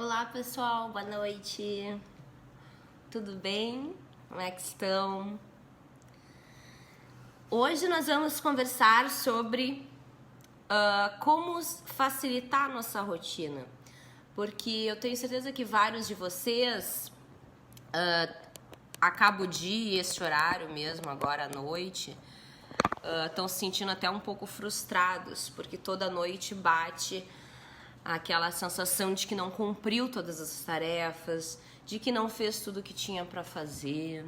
Olá pessoal, boa noite. Tudo bem? Como é que estão? Hoje nós vamos conversar sobre como facilitar a nossa rotina, porque eu tenho certeza que vários de vocês a cabo dia, este horário mesmo, agora à noite, estão se sentindo até um pouco frustrados, porque toda noite bate aquela sensação de que não cumpriu todas as tarefas, de que não fez tudo o que tinha para fazer.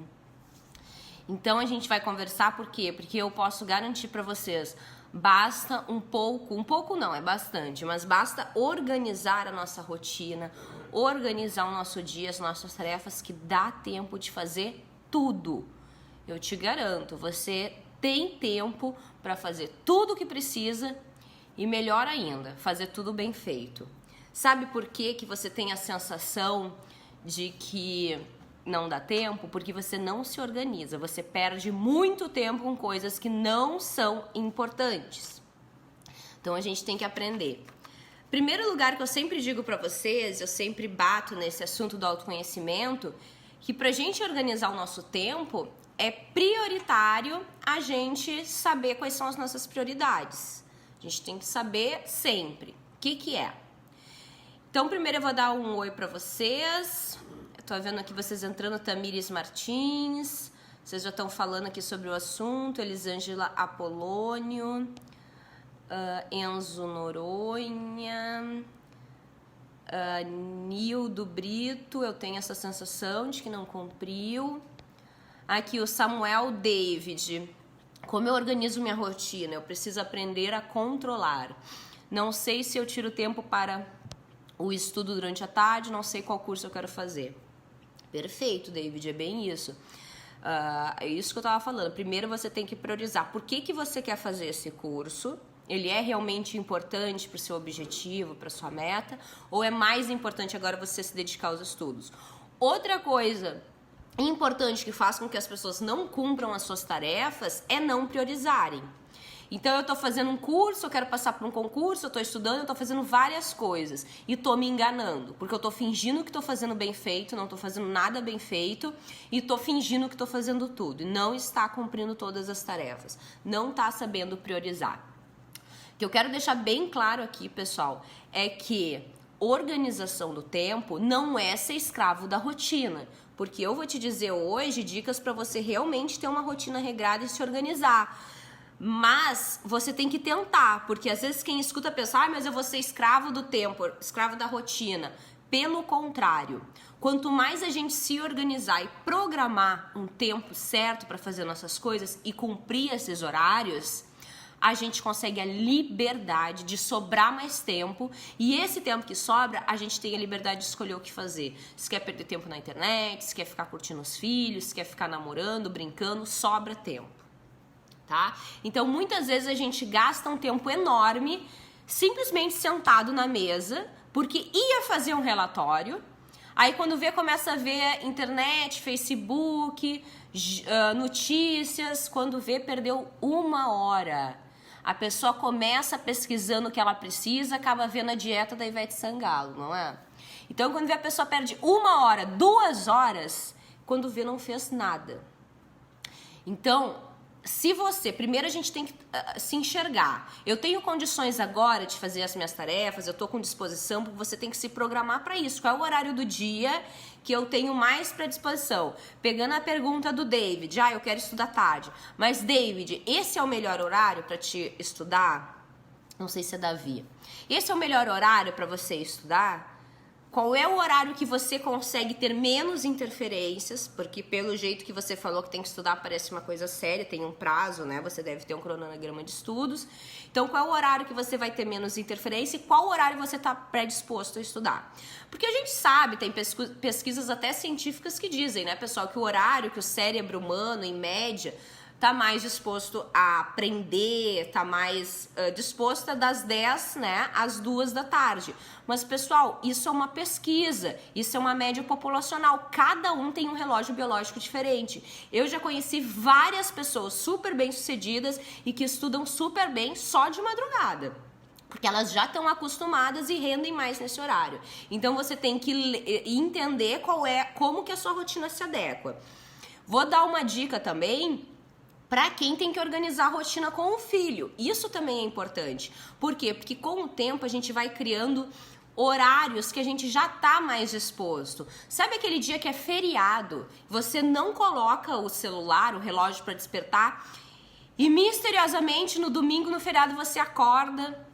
Então a gente vai conversar por quê? Porque eu posso garantir para vocês, basta um pouco não, é bastante, mas basta organizar a nossa rotina, organizar o nosso dia, as nossas tarefas, que dá tempo de fazer tudo. Eu te garanto, você tem tempo para fazer tudo o que precisa. E melhor ainda, fazer tudo bem feito. Sabe por que você tem a sensação de que não dá tempo? Porque você não se organiza, você perde muito tempo com coisas que não são importantes. Então a gente tem que aprender. Primeiro lugar que eu sempre digo para vocês, eu sempre bato nesse assunto do autoconhecimento, que pra gente organizar o nosso tempo, é prioritário a gente saber quais são as nossas prioridades. A gente tem que saber sempre o que é. Então, primeiro eu vou dar um oi para vocês. Eu tô vendo aqui vocês entrando, Tamires Martins. Vocês já estão falando aqui sobre o assunto. Elisângela Apolônio. Enzo Noronha. Nildo Brito. Eu tenho essa sensação de que não cumpriu. Aqui o Samuel David. Como eu organizo minha rotina? Eu preciso aprender a controlar. Não sei se eu tiro tempo para o estudo durante a tarde, não sei qual curso eu quero fazer. Perfeito, David, é bem isso. É isso que eu estava falando. Primeiro você tem que priorizar. Por que você quer fazer esse curso? Ele é realmente importante para o seu objetivo, para a sua meta? Ou é mais importante agora você se dedicar aos estudos? Outra coisa importante que faz com que as pessoas não cumpram as suas tarefas é não priorizarem. Então eu tô fazendo um curso, eu quero passar por um concurso, eu tô estudando, eu tô fazendo várias coisas e tô me enganando, porque eu tô fingindo que tô fazendo bem feito, não tô fazendo nada bem feito e tô fingindo que tô fazendo tudo e não está cumprindo todas as tarefas, não tá sabendo priorizar. O que eu quero deixar bem claro aqui, pessoal, é que organização do tempo não é ser escravo da rotina. Porque eu vou te dizer hoje dicas para você realmente ter uma rotina regrada e se organizar. Mas você tem que tentar, porque às vezes quem escuta pensa, mas eu vou ser escravo do tempo, escravo da rotina. Pelo contrário, quanto mais a gente se organizar e programar um tempo certo para fazer nossas coisas e cumprir esses horários, a gente consegue a liberdade de sobrar mais tempo, e esse tempo que sobra, a gente tem a liberdade de escolher o que fazer. Se quer perder tempo na internet, se quer ficar curtindo os filhos, se quer ficar namorando, brincando, sobra tempo, tá? Então, muitas vezes a gente gasta um tempo enorme simplesmente sentado na mesa, porque ia fazer um relatório, aí quando vê, começa a ver internet, Facebook, notícias, quando vê, perdeu 1 hora. A pessoa começa pesquisando o que ela precisa, acaba vendo a dieta da Ivete Sangalo, não é? Então, quando vê, a pessoa perde 1 hora, 2 horas, quando vê, não fez nada. Então, se você... Primeiro a gente tem que se enxergar. Eu tenho condições agora de fazer as minhas tarefas, eu tô com disposição, porque você tem que se programar para isso. Qual é o horário do dia que eu tenho mais predisposição? Pegando a pergunta do David, eu quero estudar tarde. Mas, David, esse é o melhor horário para te estudar? Não sei se é Davi. Esse é o melhor horário para você estudar? Qual é o horário que você consegue ter menos interferências? Porque pelo jeito que você falou que tem que estudar parece uma coisa séria, tem um prazo, né? Você deve ter um cronograma de estudos. Então, qual é o horário que você vai ter menos interferência e qual horário você está predisposto a estudar? Porque a gente sabe, tem pesquisas até científicas que dizem, né, pessoal, que o horário que o cérebro humano, em média, tá mais disposto a aprender, tá mais disposta das 10, né, às 2 da tarde. Mas, pessoal, isso é uma pesquisa, isso é uma média populacional. Cada um tem um relógio biológico diferente. Eu já conheci várias pessoas super bem-sucedidas e que estudam super bem só de madrugada. porque elas já estão acostumadas e rendem mais nesse horário. Então você tem que entender como que a sua rotina se adequa. Vou dar uma dica também para quem tem que organizar a rotina com o filho. Isso também é importante. Por quê? Porque com o tempo a gente vai criando horários que a gente já tá mais disposto. Sabe aquele dia que é feriado, você não coloca o celular, o relógio para despertar e misteriosamente no domingo, no feriado, você acorda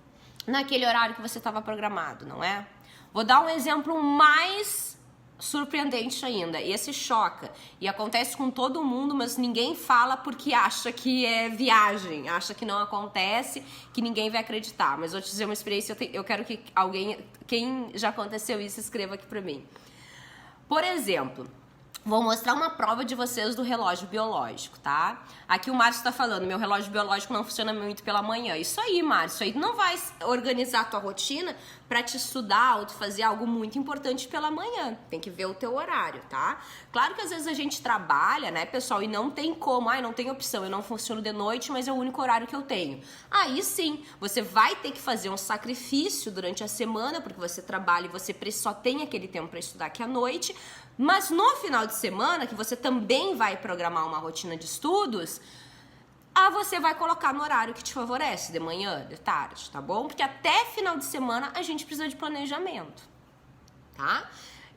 naquele horário que você estava programado, não é? Vou dar um exemplo mais surpreendente ainda. Esse choca e acontece com todo mundo, mas ninguém fala porque acha que é viagem, acha que não acontece, que ninguém vai acreditar. Mas vou te dizer uma experiência, eu quero que quem já aconteceu isso, escreva aqui pra mim. Por exemplo, vou mostrar uma prova de vocês do relógio biológico, tá? Aqui o Márcio tá falando, meu relógio biológico não funciona muito pela manhã. Isso aí, Márcio, isso aí não vai organizar a tua rotina pra te estudar ou te fazer algo muito importante pela manhã. Tem que ver o teu horário, tá? Claro que às vezes a gente trabalha, né, pessoal, e não tem como, não tem opção, eu não funciono de noite, mas é o único horário que eu tenho. Aí sim, você vai ter que fazer um sacrifício durante a semana, porque você trabalha e você só tem aquele tempo pra estudar que à noite. Mas no final de semana, que você também vai programar uma rotina de estudos, você vai colocar no horário que te favorece, de manhã, de tarde, tá bom? Porque até final de semana a gente precisa de planejamento, tá?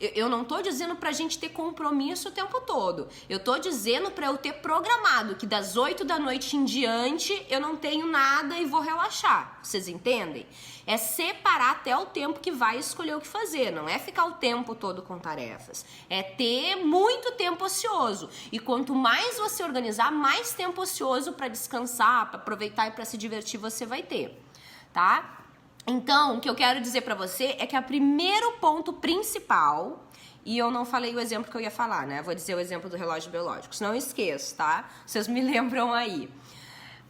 Eu não tô dizendo pra gente ter compromisso o tempo todo. Eu tô dizendo pra eu ter programado que das 8 da noite em diante eu não tenho nada e vou relaxar. Vocês entendem? É separar até o tempo que vai escolher o que fazer. Não é ficar o tempo todo com tarefas. É ter muito tempo ocioso. E quanto mais você organizar, mais tempo ocioso pra descansar, pra aproveitar e pra se divertir você vai ter, tá? Então, o que eu quero dizer pra você é que o primeiro ponto principal, e eu não falei o exemplo que eu ia falar, né? Vou dizer o exemplo do relógio biológico, senão eu esqueço, tá? Vocês me lembram aí.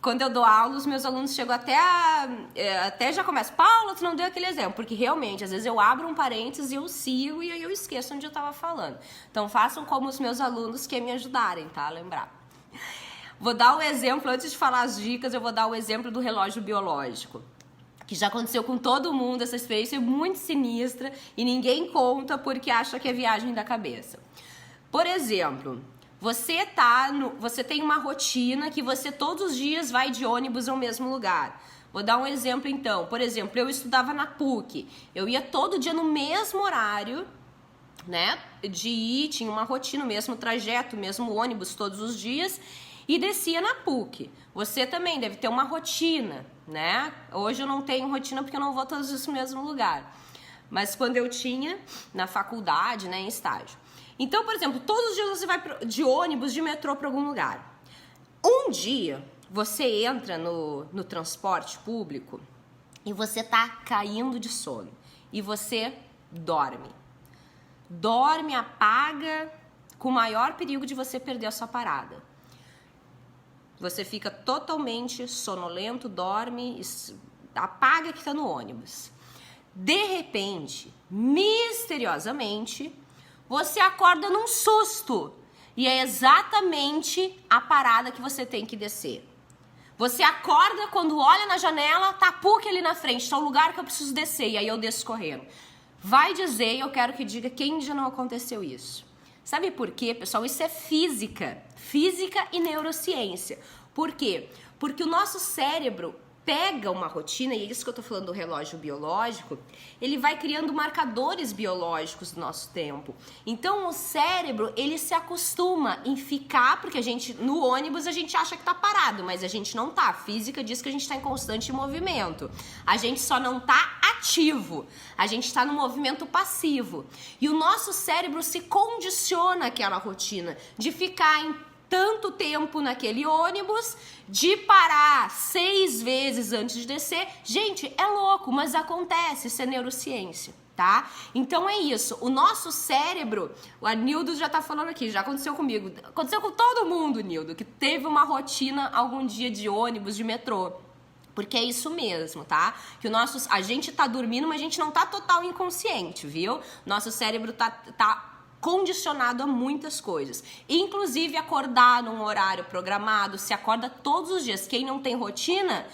Quando eu dou aula, os meus alunos chegam até já começam, Paula, tu não deu aquele exemplo, porque realmente, às vezes eu abro um parênteses e eu sigo e aí eu esqueço onde eu tava falando. Então, façam como os meus alunos que me ajudarem, tá? A lembrar. Vou dar o exemplo, antes de falar as dicas, eu vou dar o exemplo do relógio biológico, que já aconteceu com todo mundo, essa experiência é muito sinistra e ninguém conta porque acha que é viagem da cabeça. Por exemplo, você tem uma rotina que você todos os dias vai de ônibus ao mesmo lugar. Vou dar um exemplo então. Por exemplo, eu estudava na PUC, eu ia todo dia no mesmo horário, né, de ir, tinha uma rotina, o mesmo trajeto, o mesmo ônibus todos os dias e descia na PUC. Você também deve ter uma rotina, né? Hoje eu não tenho rotina porque eu não vou todos os dias no mesmo lugar. Mas quando eu tinha, na faculdade, né, em estágio. Então, por exemplo, todos os dias você vai de ônibus, de metrô para algum lugar. Um dia, você entra no transporte público e você tá caindo de sono. E você dorme. Dorme, apaga, com o maior perigo de você perder a sua parada. Você fica totalmente sonolento, dorme, apaga que tá no ônibus. De repente, misteriosamente, você acorda num susto. E é exatamente a parada que você tem que descer. Você acorda quando olha na janela, tá a PUC ali na frente, tá o lugar que eu preciso descer. E aí eu desço correndo. Vai dizer, e eu quero que diga quem já não aconteceu isso. Sabe por quê, pessoal? Isso é física e neurociência. Por quê? Porque o nosso cérebro pega uma rotina, e é isso que eu tô falando do relógio biológico, ele vai criando marcadores biológicos do nosso tempo. Então o cérebro, ele se acostuma em ficar, porque no ônibus a gente acha que tá parado, mas a gente não tá. A física diz que a gente tá em constante movimento. A gente só não tá ativo, a gente tá no movimento passivo. E o nosso cérebro se condiciona àquela rotina de ficar em tanto tempo naquele ônibus, de parar 6 vezes antes de descer. Gente, é louco, mas acontece, isso é neurociência, tá? Então é isso, o nosso cérebro, o Nildo já tá falando aqui, já aconteceu comigo, aconteceu com todo mundo, Nildo, que teve uma rotina algum dia de ônibus, de metrô. Porque é isso mesmo, tá? Que a gente tá dormindo, mas a gente não tá total inconsciente, viu? Nosso cérebro tá condicionado a muitas coisas, inclusive acordar num horário programado, se acorda todos os dias. Quem não tem rotina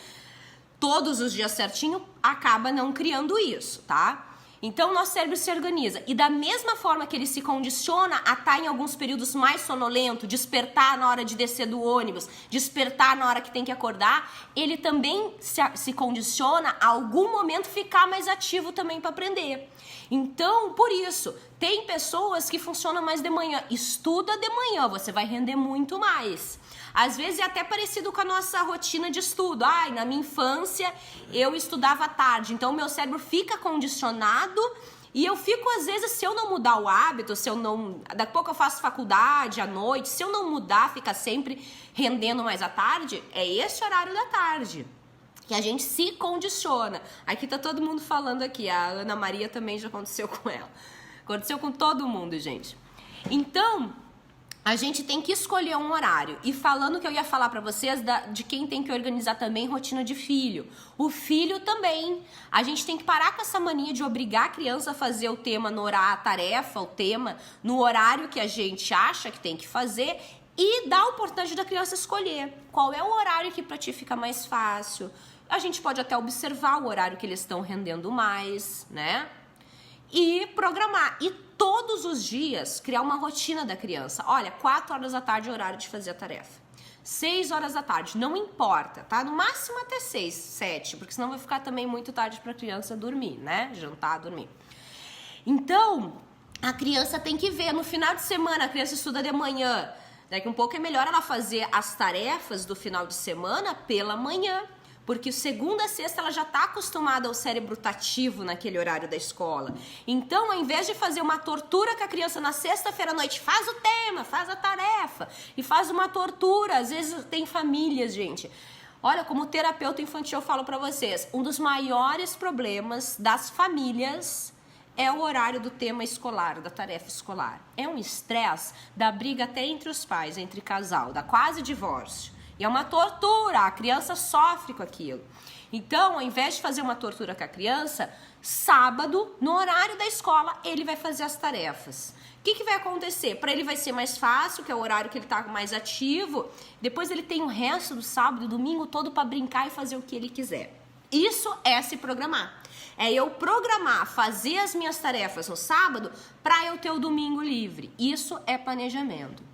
todos os dias certinho, acaba não criando isso, tá? Então, o nosso cérebro se organiza. E da mesma forma que ele se condiciona a estar em alguns períodos mais sonolento, despertar na hora de descer do ônibus, despertar na hora que tem que acordar, ele também se condiciona a algum momento ficar mais ativo também para aprender. Então, por isso, tem pessoas que funcionam mais de manhã. Estuda de manhã, você vai render muito mais. Às vezes é até parecido com a nossa rotina de estudo. Ai, na minha infância eu estudava à tarde, então o meu cérebro fica condicionado e eu fico, às vezes, se eu não mudar o hábito, se eu não... Daqui a pouco eu faço faculdade à noite, se eu não mudar, fica sempre rendendo mais à tarde, é esse horário da tarde. Que a gente se condiciona. Aqui tá todo mundo falando aqui, a Ana Maria também já aconteceu com ela. Aconteceu com todo mundo, gente. Então, a gente tem que escolher um horário. E falando que eu ia falar pra vocês de quem tem que organizar também rotina de filho. O filho também. A gente tem que parar com essa mania de obrigar a criança a fazer o tema no horário, a tarefa, o tema, no horário que a gente acha que tem que fazer e dar a oportunidade da criança escolher qual é o horário que pra ti fica mais fácil. A gente pode até observar o horário que eles estão rendendo mais, né? E programar. E todos os dias criar uma rotina da criança. Olha, 4 horas da tarde é o horário de fazer a tarefa. 6 horas da tarde, não importa, tá? No máximo até 6, 7, porque senão vai ficar também muito tarde pra criança dormir, né? Jantar, dormir. Então, a criança tem que ver. No final de semana, a criança estuda de manhã. Daqui um pouco é melhor ela fazer as tarefas do final de semana pela manhã. Porque segunda a sexta ela já está acostumada ao cérebro ativo naquele horário da escola. Então, ao invés de fazer uma tortura com a criança na sexta-feira à noite, faz o tema, faz a tarefa e faz uma tortura. Às vezes tem famílias, gente. Olha, como terapeuta infantil eu falo para vocês, um dos maiores problemas das famílias é o horário do tema escolar, da tarefa escolar. É um estresse, da briga até entre os pais, entre casal, da quase divórcio. E é uma tortura, a criança sofre com aquilo. Então, ao invés de fazer uma tortura com a criança, sábado, no horário da escola, ele vai fazer as tarefas. O que vai acontecer? Para ele vai ser mais fácil, que é o horário que ele está mais ativo. Depois ele tem o resto do sábado e domingo todo para brincar e fazer o que ele quiser. Isso é se programar. É eu programar, fazer as minhas tarefas no sábado para eu ter o domingo livre. Isso é planejamento.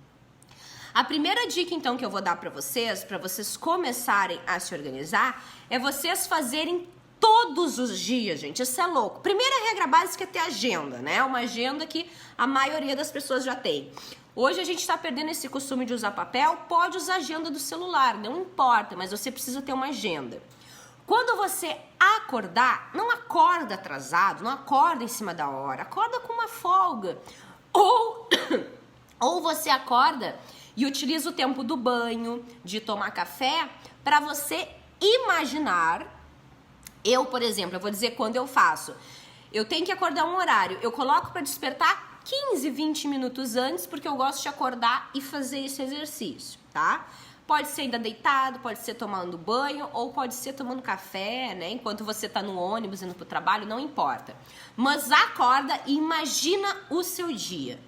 A primeira dica, então, que eu vou dar para vocês começarem a se organizar, é vocês fazerem todos os dias, gente. Isso é louco. Primeira regra básica é ter agenda, né? Uma agenda que a maioria das pessoas já tem. Hoje a gente está perdendo esse costume de usar papel, pode usar agenda do celular, não importa, mas você precisa ter uma agenda. Quando você acordar, não acorda atrasado, não acorda em cima da hora, acorda com uma folga. Ou você acorda e utiliza o tempo do banho, de tomar café, para você imaginar. Eu, por exemplo, eu vou dizer quando eu faço. Eu tenho que acordar um horário, eu coloco para despertar 15, 20 minutos antes, porque eu gosto de acordar e fazer esse exercício, tá? Pode ser ainda deitado, pode ser tomando banho, ou pode ser tomando café, né? Enquanto você tá no ônibus, indo pro trabalho, não importa. Mas acorda e imagina o seu dia.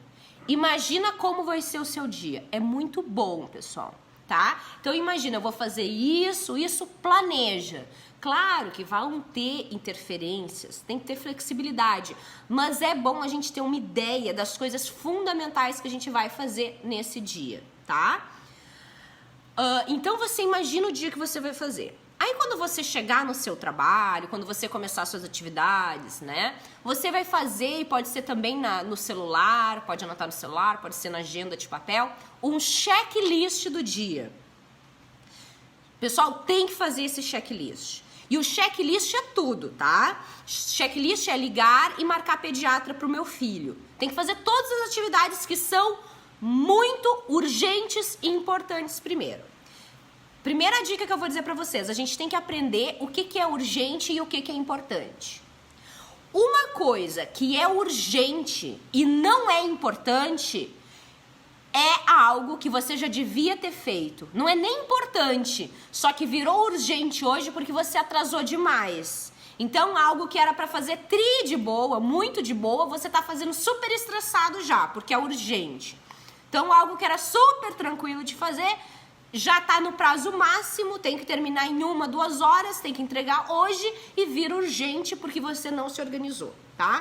Imagina como vai ser o seu dia. É muito bom, pessoal, tá? Então imagina, eu vou fazer isso, planeja. Claro que vão ter interferências, tem que ter flexibilidade, mas é bom a gente ter uma ideia das coisas fundamentais que a gente vai fazer nesse dia, tá? Então você imagina o dia que você vai fazer. Aí quando você chegar no seu trabalho, quando você começar suas atividades, né? Você vai fazer, e pode ser também no celular, pode anotar no celular, pode ser na agenda de papel, um checklist do dia. Pessoal, tem que fazer esse checklist. E o checklist é tudo, tá? Checklist é ligar e marcar pediatra pro meu filho. Tem que fazer todas as atividades que são muito urgentes e importantes primeiro. Primeira dica que eu vou dizer pra vocês, a gente tem que aprender o que é urgente e o que é importante. Uma coisa que é urgente e não é importante é algo que você já devia ter feito. Não é nem importante, só que virou urgente hoje porque você atrasou demais. Então, algo que era pra fazer de boa, muito de boa, você tá fazendo super estressado já, porque é urgente. Então, algo que era super tranquilo de fazer, já tá no prazo máximo, tem que terminar em 1, 2 horas, tem que entregar hoje e vira urgente porque você não se organizou, tá?